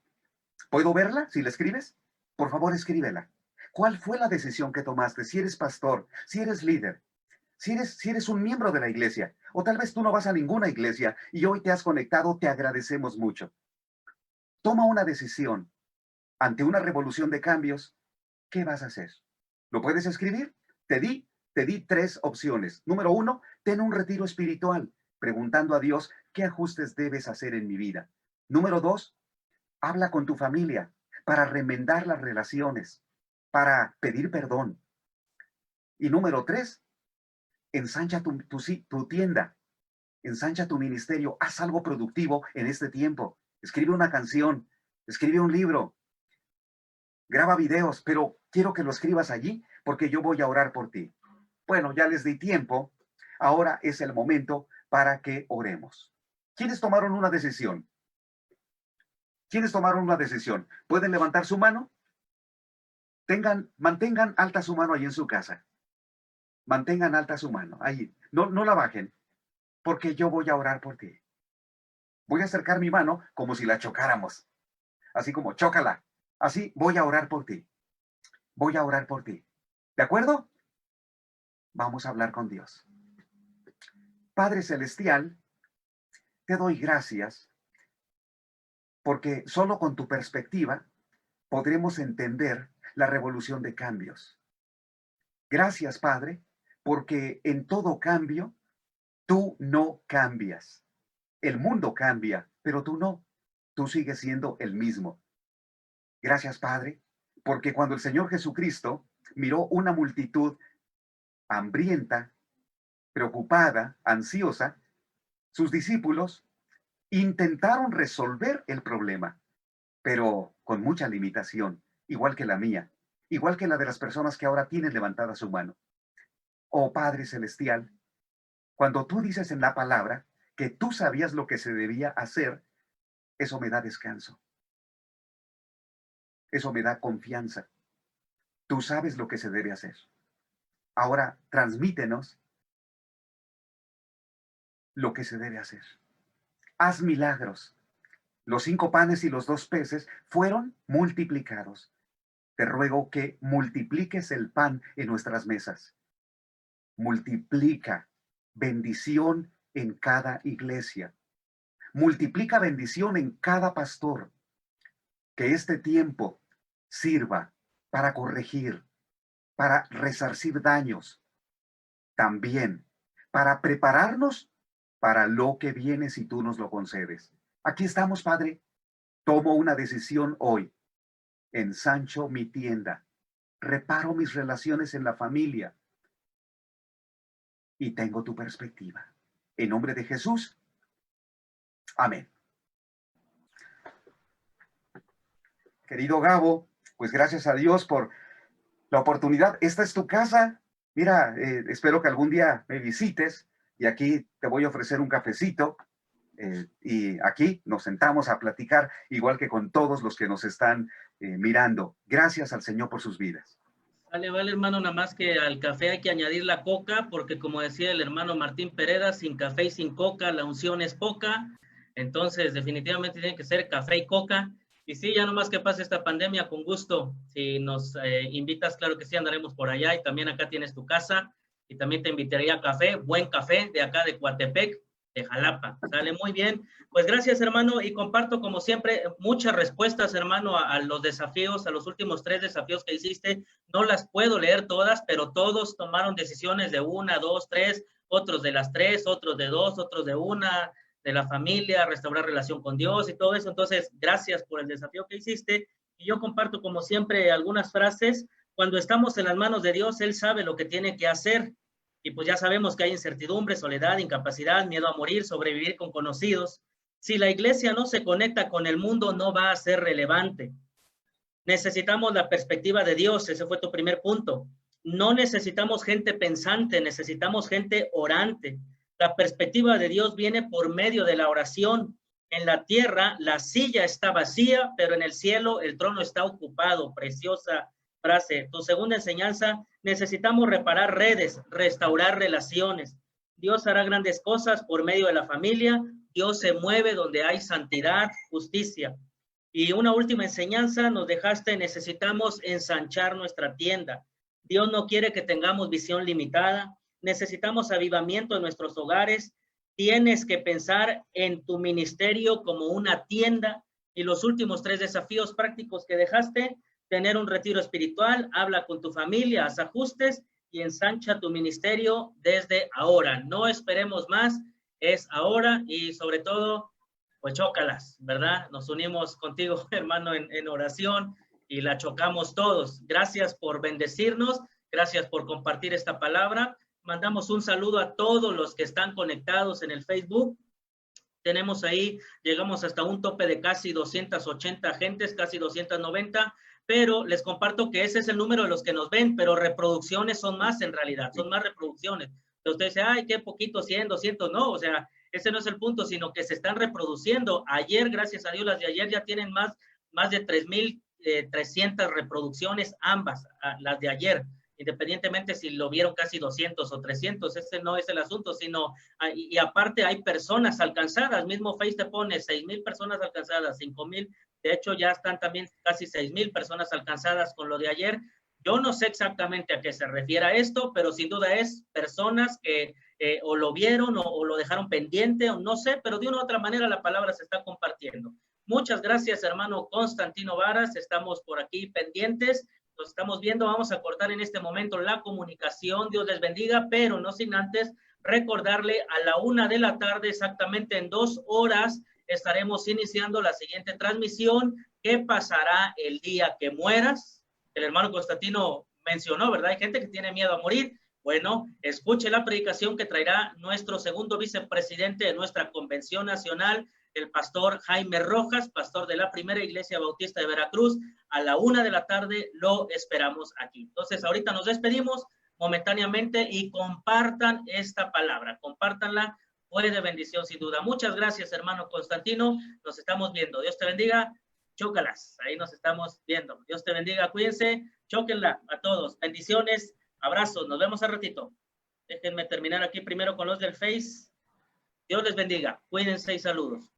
¿Puedo verla si la escribes? Por favor, escríbela. ¿Cuál fue la decisión que tomaste? Si eres pastor, si eres líder, si eres un miembro de la iglesia, o tal vez tú no vas a ninguna iglesia y hoy te has conectado, te agradecemos mucho. Toma una decisión ante una revolución de cambios. ¿Qué vas a hacer? ¿Lo puedes escribir? Te di 3 opciones. Número 1, ten un retiro espiritual, preguntando a Dios qué ajustes debes hacer en mi vida. Número 2, habla con tu familia para remendar las relaciones, para pedir perdón. Y número 3, ensancha tu tienda, ensancha tu ministerio, haz algo productivo en este tiempo. Escribe una canción, escribe un libro, graba videos, pero quiero que lo escribas allí porque yo voy a orar por ti. Bueno, ya les di tiempo, ahora es el momento para que oremos. ¿Quiénes tomaron una decisión? ¿Quiénes tomaron una decisión? ¿Pueden levantar su mano? Mantengan alta su mano ahí en su casa. Mantengan alta su mano, ahí. No la bajen, porque yo voy a orar por ti. Voy a acercar mi mano como si la chocáramos. Así como, chócala. Así voy a orar por ti. Voy a orar por ti. ¿De acuerdo? Vamos a hablar con Dios. Padre Celestial, te doy gracias porque solo con tu perspectiva podremos entender la revolución de cambios. Gracias, Padre, porque en todo cambio tú no cambias. El mundo cambia, pero tú no. Tú sigues siendo el mismo. Gracias, Padre, porque cuando el Señor Jesucristo miró una multitud hambrienta, preocupada, ansiosa, sus discípulos intentaron resolver el problema, pero con mucha limitación, igual que la mía, igual que la de las personas que ahora tienen levantada su mano. Oh Padre Celestial, cuando tú dices en la palabra que tú sabías lo que se debía hacer, eso me da descanso, eso me da confianza. Tú sabes lo que se debe hacer. Ahora transmítenos lo que se debe hacer. Haz milagros. Los 5 panes y los 2 peces fueron multiplicados. Te ruego que multipliques el pan en nuestras mesas. Multiplica bendición en cada iglesia. Multiplica bendición en cada pastor. que este tiempo sirva para corregir, para resarcir daños, también para prepararnos para lo que viene si tú nos lo concedes. Aquí estamos, Padre. Tomo una decisión hoy. Ensancho mi tienda, reparo mis relaciones en la familia y tengo tu perspectiva. En nombre de Jesús. Amén. Querido Gabo, pues gracias a Dios por la oportunidad. Esta es tu casa. Mira, espero que algún día me visites y aquí te voy a ofrecer un cafecito. Y aquí nos sentamos a platicar, igual que con todos los que nos están mirando. Gracias al Señor por sus vidas. Vale, vale, hermano, nada más que al café hay que añadir la coca, porque como decía el hermano Martín Pereda, sin café y sin coca la unción es poca. Entonces, definitivamente tiene que ser café y coca. Y sí, ya nomás que pase esta pandemia, con gusto. Si nos invitas, claro que sí, andaremos por allá. Y también acá tienes tu casa. Y también te invitaría a café, buen café de acá de Coatepec, de Jalapa. Sale muy bien. Pues gracias, hermano, y comparto como siempre muchas respuestas, hermano, a los desafíos, a los últimos 3 desafíos que hiciste. No las puedo leer todas, pero todos tomaron decisiones de 1, 2, 3, otros de las 3, otros de 2, otros de 1, de la familia, restaurar relación con Dios y todo eso. Entonces, gracias por el desafío que hiciste. Y yo comparto como siempre algunas frases. Cuando estamos en las manos de Dios, Él sabe lo que tiene que hacer. Y pues ya sabemos que hay incertidumbre, soledad, incapacidad, miedo a morir, sobrevivir con conocidos. Si la iglesia no se conecta con el mundo, no va a ser relevante. Necesitamos la perspectiva de Dios, ese fue tu primer punto. No necesitamos gente pensante, necesitamos gente orante. La perspectiva de Dios viene por medio de la oración. En la tierra la silla está vacía, pero en el cielo el trono está ocupado. Preciosa frase. Tu segunda enseñanza, necesitamos reparar redes, restaurar relaciones. Dios hará grandes cosas por medio de la familia. Dios se mueve donde hay santidad, justicia. Y una última enseñanza nos dejaste, necesitamos ensanchar nuestra tienda. Dios no quiere que tengamos visión limitada. Necesitamos avivamiento en nuestros hogares. Tienes que pensar en tu ministerio como una tienda. Y los últimos 3 desafíos prácticos que dejaste, tener un retiro espiritual, habla con tu familia, haz ajustes y ensancha tu ministerio desde ahora. No esperemos más, es ahora y sobre todo, pues chócalas, ¿verdad? Nos unimos contigo, hermano, en oración y la chocamos todos. Gracias por bendecirnos, gracias por compartir esta palabra. Mandamos un saludo a todos los que están conectados en el Facebook. Tenemos ahí, llegamos hasta un tope de casi 280 gentes, casi 290, pero les comparto que ese es el número de los que nos ven, pero reproducciones son más en realidad, son más reproducciones. Entonces usted dice, ay, qué poquito, 100, 200, no, o sea, ese no es el punto, sino que se están reproduciendo. Ayer, gracias a Dios, las de ayer ya tienen más de 3,300 reproducciones, ambas, las de ayer, independientemente si lo vieron casi 200 o 300, ese no es el asunto, sino, y aparte hay personas alcanzadas, mismo Face te pone 6,000 personas alcanzadas, 5,000, de hecho ya están también casi 6,000 personas alcanzadas con lo de ayer. Yo no sé exactamente a qué se refiere esto, pero sin duda es personas que o lo vieron o lo dejaron pendiente, o no sé, pero de una u otra manera la palabra se está compartiendo. Muchas gracias, hermano Constantino Varas, estamos por aquí pendientes. Nos estamos viendo, vamos a cortar en este momento la comunicación, Dios les bendiga, pero no sin antes recordarle a la 1 de la tarde, exactamente en 2 horas, estaremos iniciando la siguiente transmisión. ¿Qué pasará el día que mueras? El hermano Constantino mencionó, ¿verdad? Hay gente que tiene miedo a morir. Bueno, escuche la predicación que traerá nuestro segundo vicepresidente de nuestra Convención Nacional, el pastor Jaime Rojas, pastor de la Primera Iglesia Bautista de Veracruz. A la 1 de la tarde lo esperamos aquí. Entonces, ahorita nos despedimos momentáneamente y compartan esta palabra, compártanla, fue de bendición sin duda. Muchas gracias, hermano Constantino, nos estamos viendo. Dios te bendiga, chócalas, ahí nos estamos viendo. Dios te bendiga, cuídense, chóquenla a todos. Bendiciones, abrazos, nos vemos al ratito. Déjenme terminar aquí primero con los del Face. Dios les bendiga, cuídense y saludos.